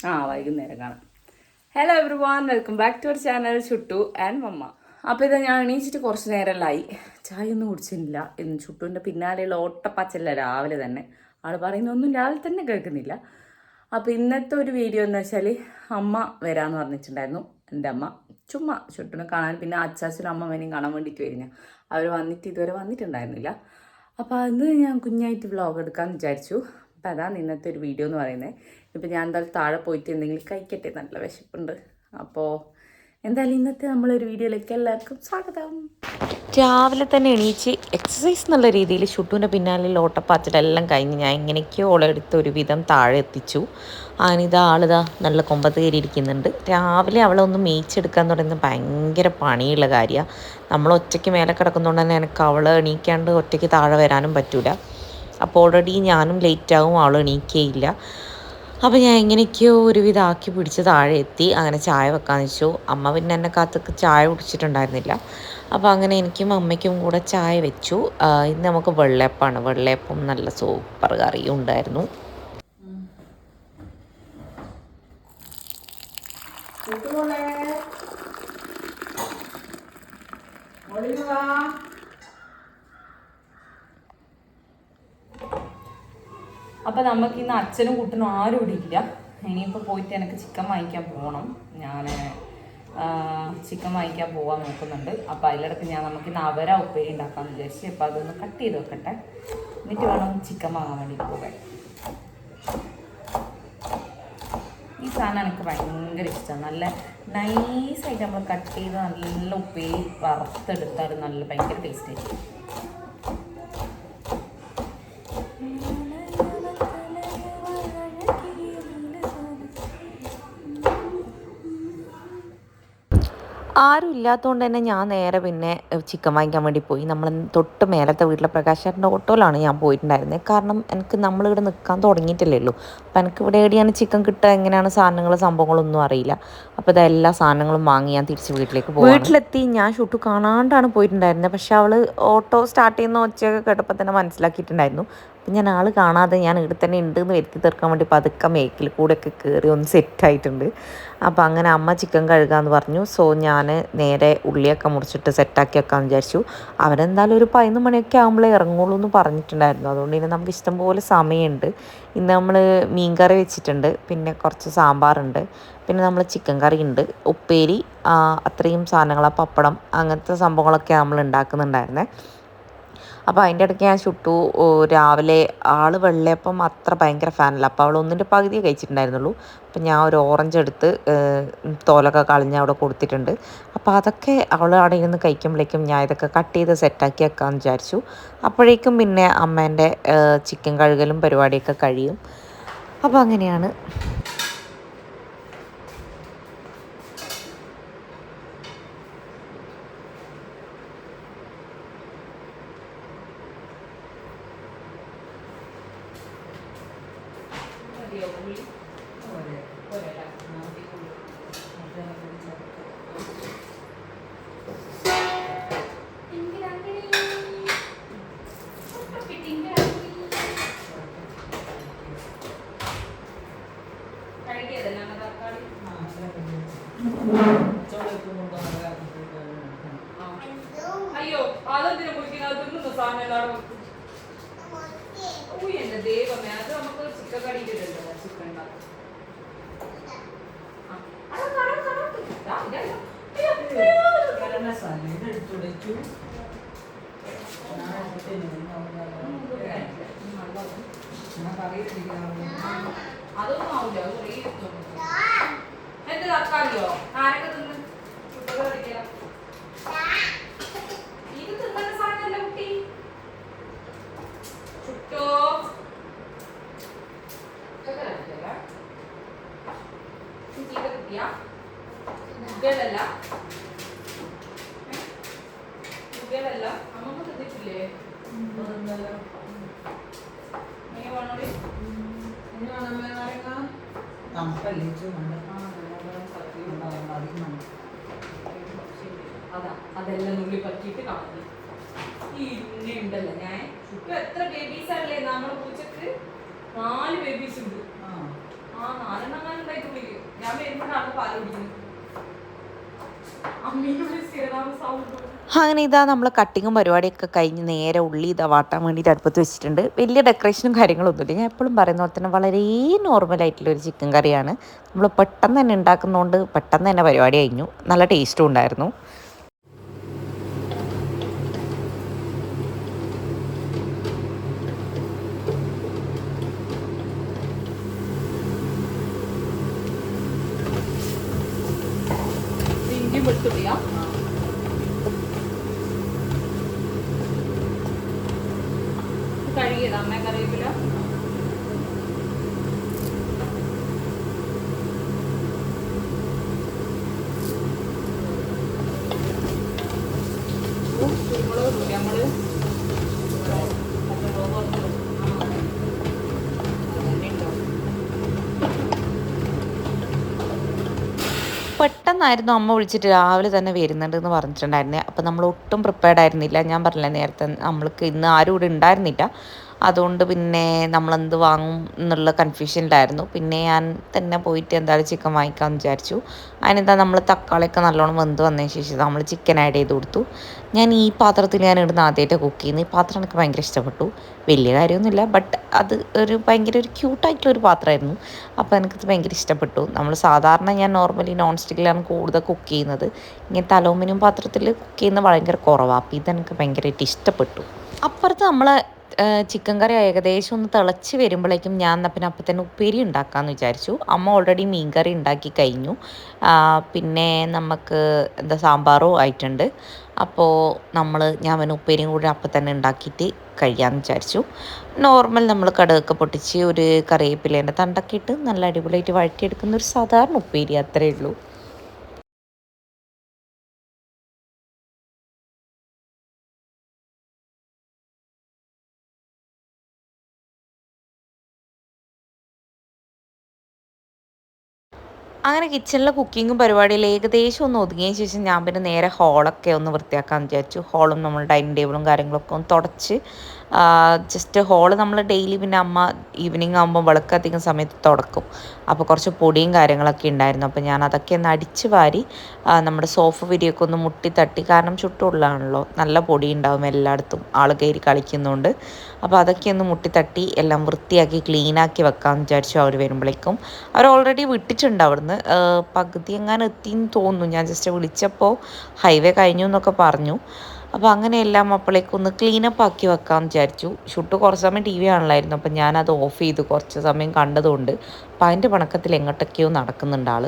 വൈകുന്നേരം കാണാം. Hello everyone, welcome back to our channel Chuttu and Mamma. അപ്പോൾ ഇത് ഞാൻ എണീച്ചിട്ട് കുറച്ച് നേരമല്ലായി, ചായ ഒന്നും കുടിച്ചിട്ടില്ല. ഇന്ന് ചുട്ടുവിൻ്റെ പിന്നാലെയുള്ള ഓട്ടപ്പാച്ചല്ല രാവിലെ തന്നെ. ആൾ പറയുന്നൊന്നും രാവിലെ തന്നെ കേൾക്കുന്നില്ല. അപ്പോൾ ഇന്നത്തെ ഒരു വീഡിയോ എന്ന് വെച്ചാൽ അമ്മ വരാമെന്ന് പറഞ്ഞിട്ടുണ്ടായിരുന്നു. എൻ്റെ അമ്മ ചുമ്മാ ചുട്ടിനെ കാണാൻ, പിന്നെ അച്ചാച്ചനും അമ്മമ്മേനെയും കാണാൻ വേണ്ടിയിട്ട് വരുന്ന. അവർ വന്നിട്ട് ഇതുവരെ വന്നിട്ടുണ്ടായിരുന്നില്ല. അപ്പോൾ അത് ഞാൻ കുഞ്ഞായിട്ട് വ്ളോഗ് എടുക്കാമെന്ന് വിചാരിച്ചു. അപ്പോൾ അതാണ് ഇന്നത്തെ ഒരു വീഡിയോ എന്ന് പറയുന്നത്. ഇപ്പോൾ ഞാൻ എന്തായാലും താഴെ പോയിട്ട് എന്തെങ്കിലും കഴിക്കട്ടെ, നല്ല വിശപ്പുണ്ട്. അപ്പോൾ എന്തായാലും ഇന്നത്തെ നമ്മളൊരു വീഡിയോയിലേക്ക് എല്ലാവർക്കും സ്വാഗതം. രാവിലെ തന്നെ എണീച്ച് എക്സസൈസ് എന്നുള്ള രീതിയിൽ ചുട്ടുവിൻ്റെ പിന്നാലെ ഓട്ടപ്പാച്ചിലെല്ലാം കഴിഞ്ഞ് ഞാൻ എങ്ങനെയൊക്കെയോ ഓളെടുത്ത് ഒരു വിധം താഴെ എത്തിച്ചു. ആനിതാ ആളിതാ നല്ല കൊമ്പത്ത് കയറിയിരിക്കുന്നുണ്ട്. രാവിലെ അവളെ ഒന്ന് മേയിച്ചെടുക്കുക എന്ന് പറയുന്നത് ഭയങ്കര പണിയുള്ള കാര്യമാണ്. നമ്മൾ ഒറ്റയ്ക്ക് മേലെ കിടക്കുന്നതുകൊണ്ട് തന്നെ എനിക്ക് അവളെ എണീക്കാണ്ട് ഒറ്റയ്ക്ക് താഴെ വരാനും പറ്റില്ല. അപ്പോൾ ഓൾറെഡി ഞാനും ലേറ്റാവും, അവൾ എണീക്കുകയില്ല. അപ്പോൾ ഞാൻ എങ്ങനെയൊക്കെയോ ഒരുവിധം ആക്കി പിടിച്ച് താഴെ എത്തി. അങ്ങനെ ചായ വെക്കാമെന്ന് വെച്ചു. അമ്മ പിന്നെ എന്നെ കാത്തൊക്കെ ചായ കുടിച്ചിട്ടുണ്ടായിരുന്നില്ല. അപ്പോൾ അങ്ങനെ എനിക്കും അമ്മയ്ക്കും കൂടെ ചായ വെച്ചു. ഇന്ന് നമുക്ക് വെള്ളയപ്പമാണ്. വെള്ളയപ്പം നല്ല സൂപ്പർ കറിയും ഉണ്ടായിരുന്നു. അപ്പോൾ നമുക്ക് ഇന്ന് അച്ഛനും കുട്ടനും ആരും ഇവിടെ ഇല്ല. ഇനിയിപ്പോൾ പോയിട്ട് എനിക്ക് ചിക്കൻ വാങ്ങിക്കാൻ പോകണം. ഞാൻ ചിക്കൻ വാങ്ങിക്കാൻ പോകാൻ നോക്കുന്നുണ്ട്. അപ്പോൾ അതിലിടക്ക് നമുക്കിന്ന് അവര ഉപ്പേരി ഉണ്ടാക്കാമെന്ന് വിചാരിച്ച്. അപ്പോൾ അതൊന്ന് കട്ട് ചെയ്ത് വെക്കട്ടെ, എന്നിട്ട് വേണം ചിക്കൻ വാങ്ങാൻ വേണ്ടി പോകാൻ. ഈ സാധനം എനിക്ക് ഭയങ്കര ഇഷ്ടമാണ്. നല്ല നൈസായിട്ട് നമ്മൾ കട്ട് ചെയ്ത് നല്ല ഉപ്പേരി വറുത്തെടുത്താൽ നല്ല ഭയങ്കര ടേസ്റ്റ് ആയിരിക്കും. ആരും ഇല്ലാത്തതുകൊണ്ട് തന്നെ ഞാൻ നേരെ പിന്നെ ചിക്കൻ വാങ്ങിക്കാൻ വേണ്ടി പോയി. നമ്മൾ തൊട്ട് മേലത്തെ വീട്ടിലെ പ്രകാശേട്ടൻ്റെ ഓട്ടോയിലാണ് ഞാൻ പോയിട്ടുണ്ടായിരുന്നത്. കാരണം എനിക്ക് നമ്മളിവിടെ നിൽക്കാൻ തുടങ്ങിയിട്ടില്ലേ ഉള്ളൂ. അപ്പോൾ എനിക്ക് ഇവിടെ എവിടെയാണ് ചിക്കൻ കിട്ടുക, എങ്ങനെയാണ് സാധനങ്ങൾ സംഭവങ്ങളൊന്നും അറിയില്ല. അപ്പോൾ ഇതെല്ലാ സാധനങ്ങളും വാങ്ങി ഞാൻ തിരിച്ച് വീട്ടിലേക്ക് പോകും. വീട്ടിലെത്തി ഞാൻ ഷൂട്ട് കാണാണ്ടാണ് പോയിട്ടുണ്ടായിരുന്നത്. പക്ഷെ അവൾ ഓട്ടോ സ്റ്റാർട്ട് ചെയ്യുന്ന ഒച്ചയൊക്കെ കേട്ടപ്പോൾ തന്നെ മനസ്സിലാക്കിയിട്ടുണ്ടായിരുന്നു. അപ്പം ഞാൻ ആൾ കാണാതെ ഞാൻ ഇവിടെ തന്നെ ഉണ്ടെന്ന് വരുത്തി തീർക്കാൻ വേണ്ടി പതുക്കെ മേക്കിൽ കൂടെയൊക്കെ കയറി ഒന്ന് സെറ്റായിട്ടുണ്ട്. അപ്പോൾ അങ്ങനെ അമ്മ ചിക്കൻ കഴുകാമെന്ന് പറഞ്ഞു. സോ ഞാൻ നേരെ ഉള്ളിയൊക്കെ മുറിച്ചിട്ട് സെറ്റാക്കി വെക്കാമെന്ന് വിചാരിച്ചു. അവരെന്തായാലും ഒരു 11 മണിയൊക്കെ ആകുമ്പോഴേ ഇറങ്ങുള്ളൂ എന്ന് പറഞ്ഞിട്ടുണ്ടായിരുന്നു. അതുകൊണ്ട് ഇനി നമുക്ക് ഇഷ്ടംപോലെ സമയമുണ്ട്. ഇന്ന് നമ്മൾ മീൻ കറി വെച്ചിട്ടുണ്ട്, പിന്നെ കുറച്ച് സാമ്പാറുണ്ട്, പിന്നെ നമ്മൾ ചിക്കൻ കറി ഉണ്ട്, ഉപ്പേരി, അത്രയും സാധനങ്ങൾ, പപ്പടം, അങ്ങനത്തെ സംഭവങ്ങളൊക്കെ നമ്മൾ ഉണ്ടാക്കുന്നുണ്ടായിരുന്നേ. അപ്പോൾ അതിൻ്റെ ഇടയ്ക്ക് ഞാൻ ചുട്ടു. രാവിലെ ആൾ വെള്ളയപ്പം അത്ര ഭയങ്കര ഫാനല്ല. അപ്പോൾ അവൾ ഒന്നിൻ്റെ പകുതിയെ കഴിച്ചിട്ടുണ്ടായിരുന്നുള്ളൂ. അപ്പം ഞാൻ ഒരു ഓറഞ്ച് എടുത്ത് തോലൊക്കെ കളഞ്ഞ് അവിടെ കൊടുത്തിട്ടുണ്ട്. അപ്പോൾ അതൊക്കെ അവൾ അവിടെ ഇരുന്ന് കഴിക്കുമ്പോഴേക്കും ഞാൻ ഇതൊക്കെ കട്ട് ചെയ്ത് സെറ്റാക്കി വെക്കാമെന്ന് വിചാരിച്ചു. അപ്പോഴേക്കും പിന്നെ അമ്മേൻ്റെ ചിക്കൻ കഴുകലും പരിപാടിയൊക്കെ കഴിയും. അപ്പോൾ അങ്ങനെയാണ്. അയ്യോ, അതെന്തിനാ കുടിക്കുന്നത്? തിന്നുന്ന സാധനം എല്ലാവരും. എന്റെ ദൈവമേ, അത് നമുക്ക് ചിക്കൻ കടിയില്ലല്ലോ. ചിക്കൻ അതൊന്നും ആവില്ല. എന്ത് തക്കാളിയോ ആരൊക്കെ തിന്ന് കുട്ടികൾ കഴിക്കാം? ഇത് തിന്നേണ്ട സാധനമല്ല കുട്ടി. ചുട്ടോ ചീത്ത കുട്ടിയാ? കുട്ടികളല്ല, കുട്ടികളല്ല. അമ്മമ്മ തിന്നിട്ടില്ലേ? എങ്ങനെ വേണോടി? അതാ അതെല്ലാം നുള്ളി പറ്റിയിട്ട് കളഞ്ഞു. ഇന്നെ ഉണ്ടല്ലോ ഞാൻ ചുറ്റും എത്ര ബേബീസ് ആണല്ലേ നമ്മുടെ പൂച്ചക്ക്? 4 ബേബീസ് ഉണ്ട്. അങ്ങനെ ഇതാ നമ്മൾ കട്ടിങ്ങും പരിപാടിയൊക്കെ കഴിഞ്ഞ് നേരെ ഉള്ളി ഇതാ വാട്ടാൻ വേണ്ടിയിട്ട് അടുപ്പത്ത് വെച്ചിട്ടുണ്ട്. വലിയ ഡെക്കറേഷനും കാര്യങ്ങളൊന്നുമില്ല. ഞാൻ എപ്പോഴും പറയുന്ന പോലെ തന്നെ വളരെ നോർമലായിട്ടുള്ളൊരു ചിക്കൻ കറിയാണ്. നമ്മൾ പെട്ടെന്ന് തന്നെ ഉണ്ടാക്കുന്നതുകൊണ്ട് പെട്ടെന്ന് തന്നെ പരിപാടി കഴിഞ്ഞു. നല്ല ടേസ്റ്റും ഉണ്ടായിരുന്നു. ഇഞ്ചി വെളുത്തുള്ളിയാ കഴുകിയതാ അമ്മ കറിവേപ്പില. കുരുമുളക് നമ്മള് പെട്ടെന്നായിരുന്നു അമ്മ വിളിച്ചിട്ട് രാവിലെ തന്നെ വരുന്നുണ്ടെന്ന് പറഞ്ഞിട്ടുണ്ടായിരുന്നേ. അപ്പോൾ നമ്മൾ ഒട്ടും പ്രിപ്പയർഡ് ആയിരുന്നില്ല. ഞാൻ പറഞ്ഞില്ല നേരത്തെ നമ്മൾക്ക് ഇന്ന് ആരും ഇവിടെ ഉണ്ടായിരുന്നില്ല. അതുകൊണ്ട് പിന്നെ നമ്മളെന്ത് വാങ്ങും എന്നുള്ള കൺഫ്യൂഷനിലായിരുന്നു. പിന്നെ ഞാൻ തന്നെ പോയിട്ട് എന്തായാലും ചിക്കൻ വാങ്ങിക്കാമെന്ന് വിചാരിച്ചു. അതിനെന്താ നമ്മൾ തക്കാളിയൊക്കെ നല്ലോണം വെന്ത് വന്നതിന് ശേഷം നമ്മൾ ചിക്കൻ ആഡ് ചെയ്ത് കൊടുത്തു. ഞാൻ ഈ പാത്രത്തിൽ ഞാൻ ഇടുന്ന ആദ്യമായിട്ട് കുക്ക് ചെയ്യുന്നത്. ഈ പാത്രം എനിക്ക് ഭയങ്കര ഇഷ്ടപ്പെട്ടു. വലിയ കാര്യമൊന്നുമില്ല, ബട്ട് അത് ഭയങ്കര ഒരു ക്യൂട്ടായിട്ടുള്ളൊരു പാത്രമായിരുന്നു. അപ്പോൾ എനിക്കത് ഭയങ്കര ഇഷ്ടപ്പെട്ടു. നമ്മൾ സാധാരണ ഞാൻ നോർമലി നോൺ സ്റ്റിക്കിലാണ് കൂടുതൽ കുക്ക് ചെയ്യുന്നത്. ഇങ്ങനത്തെ അലൂമിനിയം പാത്രത്തിൽ കുക്ക് ചെയ്യുന്നത് ഭയങ്കര കുറവാണ്. അപ്പോൾ ഇതെനിക്ക് ഭയങ്കരമായിട്ട് ഇഷ്ടപ്പെട്ടു. അപ്പുറത്ത് നമ്മൾ ചിക്കൻ കറി ഏകദേശം ഒന്ന് തിളച്ച് വരുമ്പോഴേക്കും ഞാൻ എന്നാൽ പിന്നെ അപ്പം തന്നെ ഉപ്പേരി ഉണ്ടാക്കാമെന്ന് വിചാരിച്ചു. അമ്മ ഓൾറെഡി മീൻ കറി ഉണ്ടാക്കി കഴിഞ്ഞു. പിന്നെ നമുക്ക് സാമ്പാറും ആയിട്ടുണ്ട്. അപ്പോൾ ഞാൻ പിന്നെ ഉപ്പേരിയും കൂടി അപ്പം തന്നെ ഉണ്ടാക്കിയിട്ട് കഴിയാമെന്ന് വിചാരിച്ചു. നോർമൽ നമ്മൾ കടുകൊക്കെ പൊട്ടിച്ച് ഒരു കറിവേപ്പിലേൻ്റെ തണ്ടൊക്കെ ഇട്ട് നല്ല അടിപൊളിയായിട്ട് വഴറ്റിയെടുക്കുന്ന ഒരു സാധാരണ ഉപ്പേരി, അത്രയേ ഉള്ളൂ. അങ്ങനെ കിച്ചണിലെ കുക്കിങ്ങും പരിപാടിയിൽ ഏകദേശം ഒന്ന് ഒതുങ്ങിയ ശേഷം ഞാൻ പിന്നെ നേരെ ഹോളൊക്കെ ഒന്ന് വൃത്തിയാക്കാമെന്ന് വിചാരിച്ചു. ഹോളും നമ്മൾ ഡൈനിങ് ടേബിളും കാര്യങ്ങളൊക്കെ ഒന്ന് തുടച്ച് ജസ്റ്റ് ഹോള് നമ്മൾ ഡെയിലി പിന്നെ അമ്മ ഈവനിങ് ആകുമ്പോൾ വിളക്കധികം സമയത്ത് തുടക്കും. അപ്പോൾ കുറച്ച് പൊടിയും കാര്യങ്ങളൊക്കെ ഉണ്ടായിരുന്നു. അപ്പോൾ ഞാൻ അതൊക്കെ ഒന്ന് അടിച്ച് വാരി നമ്മുടെ സോഫ വിരിയൊക്കെ ഒന്ന് മുട്ടി തട്ടി, കാരണം ചുട്ടുള്ളാണല്ലോ, നല്ല പൊടി ഉണ്ടാവും എല്ലായിടത്തും ആൾ കയറി കളിക്കുന്നുണ്ട്. അപ്പോൾ അതൊക്കെ ഒന്ന് മുട്ടി തട്ടി എല്ലാം വൃത്തിയാക്കി ക്ലീനാക്കി വെക്കാമെന്ന് വിചാരിച്ചു. അവർ വരുമ്പോഴേക്കും അവർ ഓൾറെഡി വിട്ടിട്ടുണ്ട് അവിടുന്ന്. പകുതി എങ്ങാനും എത്തിയെന്ന് തോന്നുന്നു. ഞാൻ ജസ്റ്റ് വിളിച്ചപ്പോൾ ഹൈവേ കഴിഞ്ഞു എന്നൊക്കെ പറഞ്ഞു. അപ്പോൾ അങ്ങനെയെല്ലാം അപ്പോഴേക്കൊന്ന് ക്ലീനപ്പ് ആക്കി വെക്കാമെന്ന് വിചാരിച്ചു. ഷൂട്ട് കുറച്ച് സമയം ടി വി കാണലായിരുന്നു. അപ്പം ഞാനത് ഓഫ് ചെയ്ത് കുറച്ച് സമയം കണ്ടതുകൊണ്ട് അപ്പം അതിൻ്റെ പണക്കത്തിൽ എങ്ങോട്ടൊക്കെയോ നടക്കുന്നുണ്ട് ആൾ.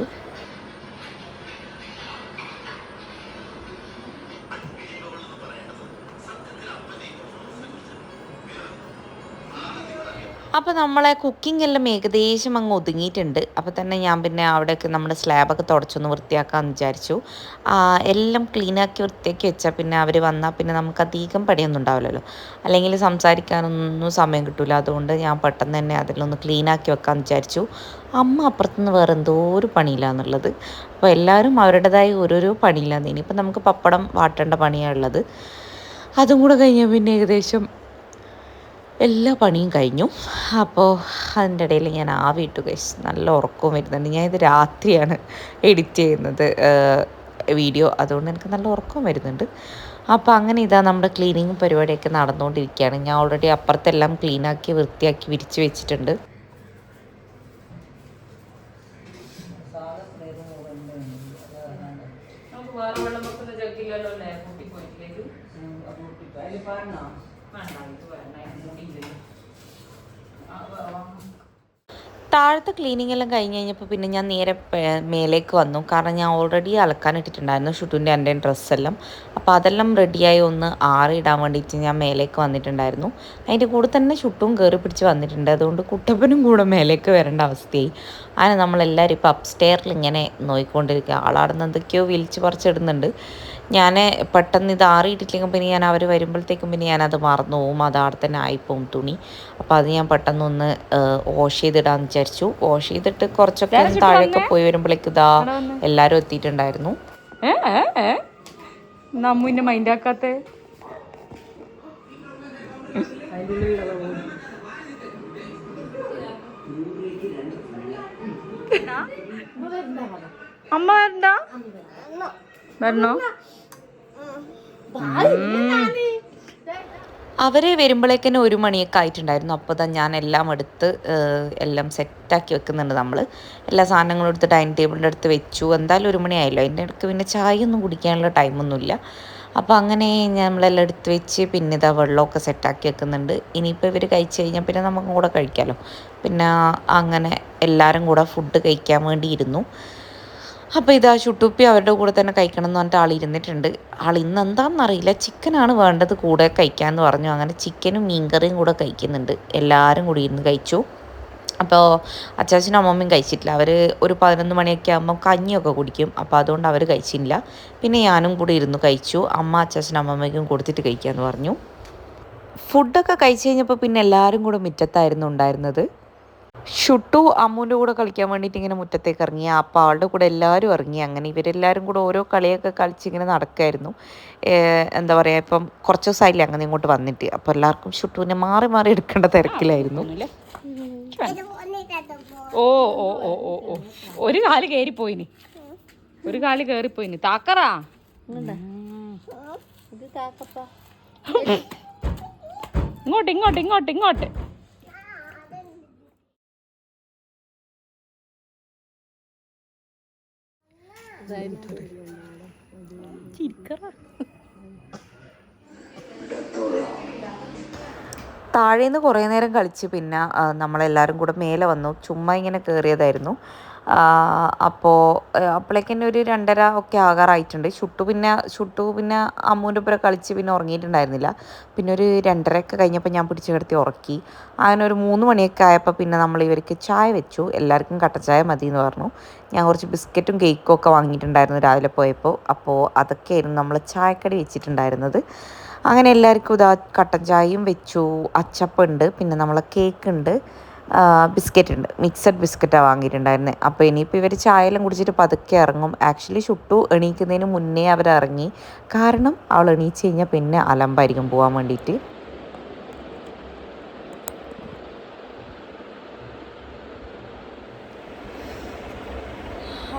അപ്പോൾ നമ്മളെ കുക്കിംഗ് എല്ലാം ഏകദേശം അങ്ങ് ഒതുങ്ങിയിട്ടുണ്ട്. അപ്പോൾ തന്നെ ഞാൻ പിന്നെ അവിടെയൊക്കെ നമ്മുടെ സ്ലാബൊക്കെ തുടച്ചൊന്ന് വൃത്തിയാക്കാമെന്ന് വിചാരിച്ചു. എല്ലാം ക്ലീനാക്കി വൃത്തിയാക്കി വെച്ചാൽ പിന്നെ അവർ വന്നാൽ പിന്നെ നമുക്ക് അധികം പണിയൊന്നും ഉണ്ടാവില്ലല്ലോ, അല്ലെങ്കിൽ സംസാരിക്കാനൊന്നും സമയം കിട്ടില്ല. അതുകൊണ്ട് ഞാൻ പെട്ടെന്ന് തന്നെ അതിലൊന്ന് ക്ലീനാക്കി വെക്കാമെന്ന് വിചാരിച്ചു. അമ്മ അപ്പുറത്തുനിന്ന് വേറെ എന്തോ ഒരു പണിയില്ല എന്നുള്ളത്. അപ്പോൾ എല്ലാവരും അവരുടേതായ ഓരോരോ പണിയില്ലാന്ന്. ഇനിയിപ്പോൾ നമുക്ക് പപ്പടം വാട്ടേണ്ട പണിയാണ് ഉള്ളത്. അതും കൂടെ കഴിഞ്ഞാൽ പിന്നെ ഏകദേശം എല്ലാ പണിയും കഴിഞ്ഞു. അപ്പോൾ അതിൻ്റെ ഇടയിൽ ഞാൻ ആവിയിട്ടു ഗൈസ്. നല്ല ഉറക്കവും വരുന്നുണ്ട്. ഞാൻ ഇത് രാത്രിയാണ് എഡിറ്റ് ചെയ്യുന്നത് വീഡിയോ, അതുകൊണ്ട് എനിക്ക് നല്ല ഉറക്കവും വരുന്നുണ്ട്. അപ്പോൾ അങ്ങനെ ഇതാ നമ്മുടെ ക്ലീനിങ് പരിപാടിയൊക്കെ നടന്നുകൊണ്ടിരിക്കുകയാണ്. ഞാൻ ഓൾറെഡി അപ്പുറത്തെല്ലാം ക്ലീനാക്കി വൃത്തിയാക്കി വിരിച്ച് വെച്ചിട്ടുണ്ട്. താഴത്തെ ക്ലീനിങ് എല്ലാം കഴിഞ്ഞ് കഴിഞ്ഞപ്പോൾ പിന്നെ ഞാൻ നേരെ മേലേക്ക് വന്നു. കാരണം ഞാൻ ഓൾറെഡി അലക്കാനിട്ടിട്ടുണ്ടായിരുന്നു ഷുട്ടുൻ്റെ എൻ്റെ ഡ്രസ്സെല്ലാം. അപ്പോൾ അതെല്ലാം റെഡിയായി ഒന്ന് ആറിയിടാൻ വേണ്ടിയിട്ട് ഞാൻ മേലേക്ക് വന്നിട്ടുണ്ടായിരുന്നു. അതിൻ്റെ കൂടെ തന്നെ ഷുട്ടും കയറി പിടിച്ച് വന്നിട്ടുണ്ട്. അതുകൊണ്ട് കുട്ടപ്പനും കൂടെ മേലേക്ക് വരേണ്ട അവസ്ഥയായി. അങ്ങനെ നമ്മളെല്ലാവരും ഇപ്പോൾ അപ്സ്റ്റെയറിൽ ഇങ്ങനെ നോക്കിക്കൊണ്ടിരിക്കുക. ആളാടുന്ന് എന്തൊക്കെയോ വിളിച്ച് പറിച്ചിടുന്നുണ്ട്. ഞാൻ പെട്ടെന്ന് ഇത് ആറിയിട്ടില്ലെങ്കിൽ പിന്നെ ഞാൻ അവർ വരുമ്പോഴത്തേക്കും പിന്നെ ഞാനത് മറന്നു പോകും. അത് അവിടെ തന്നെ ആയിപ്പോവും തുണി. അപ്പോൾ അത് ഞാൻ പെട്ടെന്നൊന്ന് വാഷ് ചെയ്തിടാമെന്ന് വിചാരിച്ചു. വാഷ് ചെയ്തിട്ട് കുറച്ചൊക്കെ താഴെയൊക്കെ പോയി വരുമ്പോഴേക്ക് ഇതാ എല്ലാവരും എത്തിയിട്ടുണ്ടായിരുന്നു. നമ്മിന്റെ മൈൻഡ് ആക്കാത്ത അമ്മ വരണ്ട വരണോ? അവർ വരുമ്പോഴേക്കന്നെ 1 മണിയൊക്കെ ആയിട്ടുണ്ടായിരുന്നു. അപ്പോൾ തന്നെ ഞാൻ എല്ലാം എടുത്ത് എല്ലാം സെറ്റാക്കി വെക്കുന്നുണ്ട്. നമ്മൾ എല്ലാ സാധനങ്ങളും എടുത്ത് ഡൈനിങ് ടേബിളിൻ്റെ അടുത്ത് വെച്ചു. എന്തായാലും 1 മണിയായല്ലോ. അതിൻ്റെ ഇടയ്ക്ക് പിന്നെ ചായ ഒന്നും കുടിക്കാനുള്ള ടൈമൊന്നുമില്ല. അപ്പോൾ അങ്ങനെ നമ്മളെല്ലാം എടുത്ത് വെച്ച് പിന്നെ ഇതാ വെള്ളമൊക്കെ സെറ്റാക്കി വെക്കുന്നുണ്ട്. ഇനിയിപ്പോൾ ഇവർ കഴിച്ച് കഴിഞ്ഞാൽ പിന്നെ നമുക്കും കൂടെ കഴിക്കാമല്ലോ. പിന്നെ അങ്ങനെ എല്ലാവരും കൂടെ ഫുഡ് കഴിക്കാൻ വേണ്ടി ഇരുന്നു. അപ്പോൾ ഇതാ ചുട്ടുപ്പി അവരുടെ കൂടെ തന്നെ കഴിക്കണം എന്ന് പറഞ്ഞിട്ട് ആൾ ഇരുന്നിട്ടുണ്ട്. ആൾ ഇന്ന് എന്താണെന്നറിയില്ല, ചിക്കനാണ് വേണ്ടത് കൂടെ കഴിക്കാമെന്ന് പറഞ്ഞു. അങ്ങനെ ചിക്കനും മീൻകറിയും കൂടെ കഴിക്കുന്നുണ്ട്. എല്ലാവരും കൂടി ഇരുന്ന് കഴിച്ചു. അപ്പോൾ അച്ചാച്ചനും അമ്മമ്മയും കഴിച്ചിട്ടില്ല. അവർ ഒരു 11 മണിയൊക്കെ ആകുമ്പം കഞ്ഞിയൊക്കെ കുടിക്കും. അപ്പോൾ അതുകൊണ്ട് അവർ കഴിച്ചില്ല. പിന്നെ ഞാനും കൂടി ഇരുന്ന് കഴിച്ചു. അമ്മ അച്ചാച്ചനും അമ്മമ്മയ്ക്കും കൊടുത്തിട്ട് കഴിക്കാമെന്ന് പറഞ്ഞു. ഫുഡൊക്കെ കഴിച്ച് കഴിഞ്ഞപ്പോൾ പിന്നെ എല്ലാവരും കൂടെ മുറ്റത്തായിരുന്നു ഉണ്ടായിരുന്നത്. ഷുട്ടു അമ്മൂൻ്റെ കൂടെ കളിക്കാൻ വേണ്ടിയിട്ട് ഇങ്ങനെ മുറ്റത്തേക്ക് ഇറങ്ങി. അപ്പോൾ അവളുടെ കൂടെ എല്ലാവരും ഇറങ്ങി. അങ്ങനെ ഇവരെല്ലാവരും കൂടെ ഓരോ കളിയൊക്കെ കളിച്ച് ഇങ്ങനെ നടക്കുമായിരുന്നു. എന്താ പറയുക, ഇപ്പം കുറച്ച് ദിവസമായില്ലേ അങ്ങനെ ഇങ്ങോട്ട് വന്നിട്ട്. അപ്പോൾ എല്ലാവർക്കും ഷുട്ടുവിനെ മാറി മാറി എടുക്കേണ്ട തിരക്കിലായിരുന്നു. ഓ ഓ ഓ ഓ ഓ ഒരു കാല് കയറിപ്പോയിനി, ഒരു കാല് കയറിപ്പോയിനി. താക്കറാ ഇങ്ങോട്ട് ഇങ്ങോട്ട് ഇങ്ങോട്ട് ഇങ്ങോട്ട്. താഴേന്ന് കുറേ നേരം കളിച്ച് പിന്നെ നമ്മളെല്ലാവരും കൂടെ മേലെ വന്നു. ചുമ്മാ ഇങ്ങനെ കയറിയതായിരുന്നു. അപ്പോഴേക്കന്നെ ഒരു 2:30 ഒക്കെ ആകാറായിട്ടുണ്ട്. ഷുട്ടു പിന്നെ അമ്മൂൻ്റെ ഒപ്പം കളിച്ച് പിന്നെ ഉറങ്ങിയിട്ടുണ്ടായിരുന്നില്ല. പിന്നെ ഒരു 2:30 ഒക്കെ കഴിഞ്ഞപ്പോൾ ഞാൻ പിടിച്ച് കിടത്തി ഉറക്കി. അങ്ങനെ ഒരു 3 മണിയൊക്കെ ആയപ്പോൾ പിന്നെ നമ്മൾ ഇവർക്ക് ചായ വെച്ചു. എല്ലാവർക്കും കട്ടൻ ചായ മതി എന്ന് പറഞ്ഞു. ഞാൻ കുറച്ച് ബിസ്ക്കറ്റും കേക്കും ഒക്കെ വാങ്ങിയിട്ടുണ്ടായിരുന്നു രാവിലെ പോയപ്പോൾ. അപ്പോൾ അതൊക്കെയായിരുന്നു നമ്മൾ ചായക്കടി വെച്ചിട്ടുണ്ടായിരുന്നത്. അങ്ങനെ എല്ലാവർക്കും ഇതാ കട്ടൻ ചായയും വെച്ചു. അച്ചപ്പുണ്ട്, പിന്നെ നമ്മളെ കേക്കുണ്ട്, ബിസ്ക്കറ്റ് ഉണ്ട്. മിക്സഡ് ബിസ്ക്കറ്റാണ് വാങ്ങിയിട്ടുണ്ടായിരുന്നത്. അപ്പോൾ ഇനിയിപ്പോൾ ഇവർ ചായയെല്ലാം കുടിച്ചിട്ട് പതുക്കെ ഇറങ്ങും. ആക്ച്വലി ഷുട്ടു എണീക്കുന്നതിന് മുന്നേ അവരിറങ്ങി. കാരണം അവൾ എണീച്ച് കഴിഞ്ഞാൽ പിന്നെ അലമ്പായിരിക്കും പോകാൻ വേണ്ടിയിട്ട്.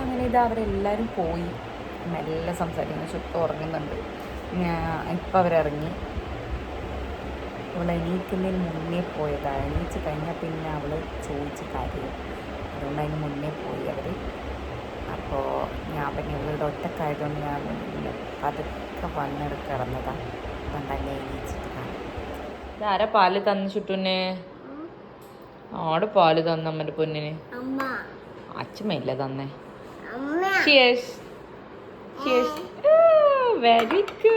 അങ്ങനെ ഇതാ അവരെല്ലാവരും പോയി. മെല്ലെ സംസാരിക്കുന്നു. ഷുട്ടു ഉറങ്ങുന്നുണ്ട്. ഇപ്പം അവരിറങ്ങി. അവൾ എണീക്കുന്നതിന് മുന്നേ പോയതാണ്. എണീച്ച് കഴിഞ്ഞാൽ പിന്നെ അവൾ ചോദിച്ച് കാര്യം, അതുകൊണ്ട് അതിന് മുന്നേ പോയി അവർ. അപ്പോൾ ഞാൻ പിന്നെ ഇവളുടെ ഒറ്റക്കായതുകൊണ്ട് ഞാൻ പതുക്കെ വന്നിട്ട് കിടന്നതാണ്. അതുകൊണ്ട് തന്നെ എണീച്ചിട്ട് കാണാം. ഇതാരാ പാല് തന്നു ചുട്ടുന്നെ? ആടെ പാല് തന്ന അമ്മൻ്റെ പൊന്നിന് അച്ഛമ്മയില്ല തന്നെ. Very good.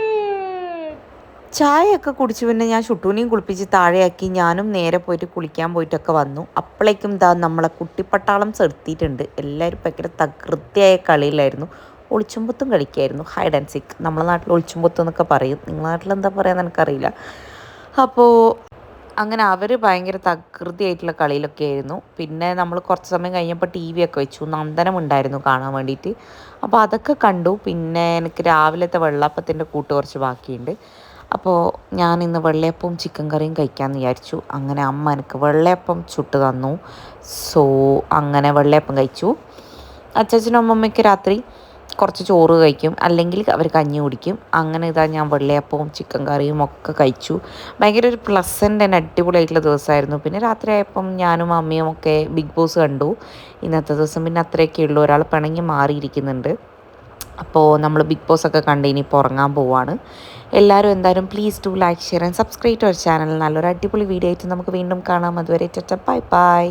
ചായയൊക്കെ കുടിച്ച് പിന്നെ ഞാൻ ഷുട്ടൂനെയും കുളിപ്പിച്ച് താഴെയാക്കി. ഞാനും നേരെ പോയിട്ട് കുളിക്കാൻ പോയിട്ടൊക്കെ വന്നു. അപ്പോഴേക്കും നമ്മളെ കുട്ടിപ്പട്ടാളം സെടുത്തിയിട്ടുണ്ട്. എല്ലാവരും ഭയങ്കര തകൃതിയായ കളിയിലായിരുന്നു. ഒളിച്ചുമ്പത്തും കളിക്കായിരുന്നു, ഹൈഡ് ആൻഡ് സീക്ക്. നമ്മളെ നാട്ടിൽ ഒളിച്ചുമ്പത്ത് എന്നൊക്കെ പറയും. നിങ്ങളുടെ നാട്ടിൽ എന്താ പറയുക എനിക്കറിയില്ല. അപ്പോൾ അങ്ങനെ അവർ ഭയങ്കര തകൃതിയായിട്ടുള്ള കളിയിലൊക്കെ ആയിരുന്നു. പിന്നെ നമ്മൾ കുറച്ച് സമയം കഴിഞ്ഞപ്പോൾ TV ഒക്കെ വെച്ചു. നന്ദനം ഉണ്ടായിരുന്നു കാണാൻ വേണ്ടിയിട്ട്. അപ്പോൾ അതൊക്കെ കണ്ടു. പിന്നെ എനിക്ക് രാവിലത്തെ വെള്ളപ്പത്തിൻ്റെ കൂട്ട് കുറച്ച് ബാക്കിയുണ്ട്. അപ്പോൾ ഞാൻ ഇന്ന് വെള്ളയപ്പവും ചിക്കൻ കറിയും കഴിക്കാമെന്ന് വിചാരിച്ചു. അങ്ങനെ അമ്മ എനിക്ക് വെള്ളയപ്പം ചുട്ട് തന്നു. സോ അങ്ങനെ വെള്ളയപ്പം കഴിച്ചു. അച്ചാച്ചനും അമ്മമ്മയ്ക്ക് രാത്രി കുറച്ച് ചോറ് കഴിക്കും, അല്ലെങ്കിൽ അവർ കഞ്ഞി കുടിക്കും. അങ്ങനെ ഇതാ ഞാൻ വെള്ളയപ്പവും ചിക്കൻ കറിയും ഒക്കെ കഴിച്ചു. ഭയങ്കര ഒരു പ്ലസൻ്റ് ആൻഡ് അടിപൊളിയായിട്ടുള്ള ദിവസമായിരുന്നു. പിന്നെ രാത്രി ആയപ്പം ഞാനും അമ്മയും ഒക്കെ ബിഗ് ബോസ് കണ്ടു. ഇന്നത്തെ ദിവസം പിന്നെ അത്രയൊക്കെ ഉള്ളൂ. ഒരാൾ പിണങ്ങി മാറിയിരിക്കുന്നുണ്ട്. അപ്പോൾ നമ്മൾ ബിഗ് ബോസ് ഒക്കെ കണ്ട് ഇനിയിപ്പോൾ ഉറങ്ങാൻ പോവാണ്. എല്ലാവരും എന്തായാലും please do like, share and subscribe to our channel. നല്ലൊരു അടിപൊളി വീഡിയോ ആയിട്ട് നമുക്ക് വീണ്ടും കാണാം. അതുവരെ ബൈ ബൈ.